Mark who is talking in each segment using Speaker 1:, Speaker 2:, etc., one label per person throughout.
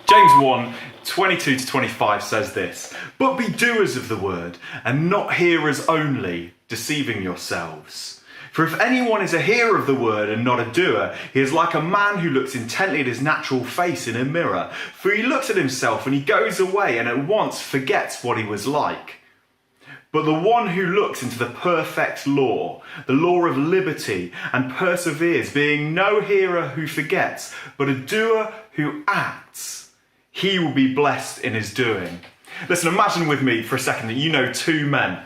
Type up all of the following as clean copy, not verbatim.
Speaker 1: James 1, 22 to 25 says this, "But be doers of the word, and not hearers only, deceiving yourselves. For if anyone is a hearer of the word and not a doer, he is like a man who looks intently at his natural face in a mirror. For he looks at himself and he goes away and at once forgets what he was like. But the one who looks into the perfect law, the law of liberty, and perseveres, being no hearer who forgets, but a doer who acts, he will be blessed in his doing." Listen, imagine with me for a second that you know two men,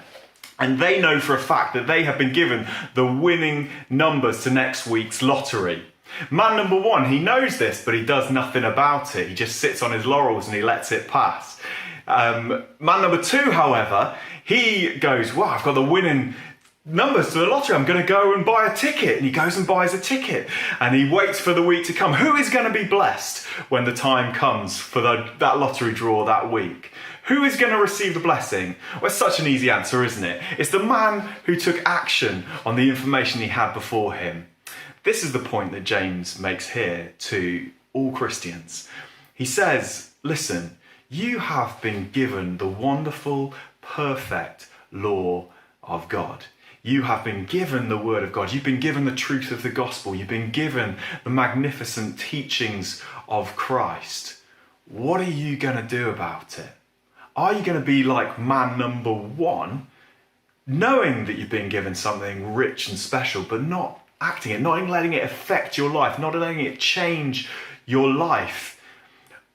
Speaker 1: and they know for a fact that they have been given the winning numbers to next week's lottery. Man number one, he knows this, but he does nothing about it. He just sits on his laurels and he lets it pass. Man number two, however, he goes, "Wow, I've got the winning numbers to the lottery. I'm going to go and buy a ticket." And he goes and buys a ticket and he waits for the week to come. Who is going to be blessed when the time comes for that lottery draw that week? Who is going to receive the blessing? Well, it's such an easy answer, isn't it? It's the man who took action on the information he had before him. This is the point that James makes here to all Christians. He says, listen, you have been given the wonderful, perfect law of God. You have been given the word of God. You've been given the truth of the gospel. You've been given the magnificent teachings of Christ. What are you going to do about it? Are you going to be like man number one, knowing that you've been given something rich and special, but not acting it, not letting it affect your life, not letting it change your life?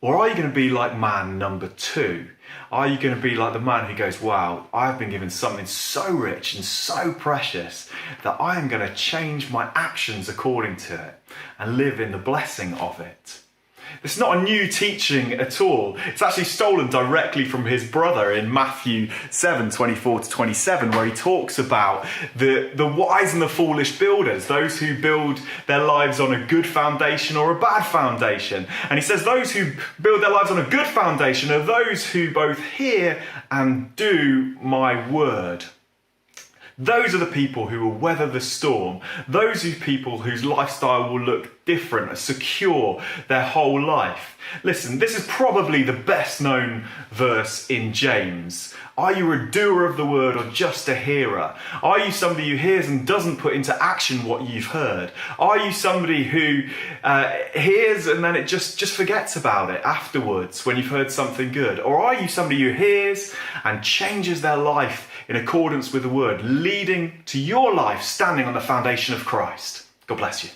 Speaker 1: Or are you going to be like man number two? Are you going to be like the man who goes, wow, I've been given something so rich and so precious that I am going to change my actions according to it and live in the blessing of it? It's not a new teaching at all. It's actually stolen directly from his brother in Matthew 7, 24 to 27, where he talks about the wise and the foolish builders, those who build their lives on a good foundation or a bad foundation. And he says those who build their lives on a good foundation are those who both hear and do my word. Those are the people who will weather the storm. Those are people whose lifestyle will look different, secure their whole life. Listen, this is probably the best known verse in James. Are you a doer of the word or just a hearer? Are you somebody who hears and doesn't put into action what you've heard? Are you somebody who hears and then it just forgets about it afterwards when you've heard something good? Or are you somebody who hears and changes their life in accordance with the word, leading to your life standing on the foundation of Christ? God bless you.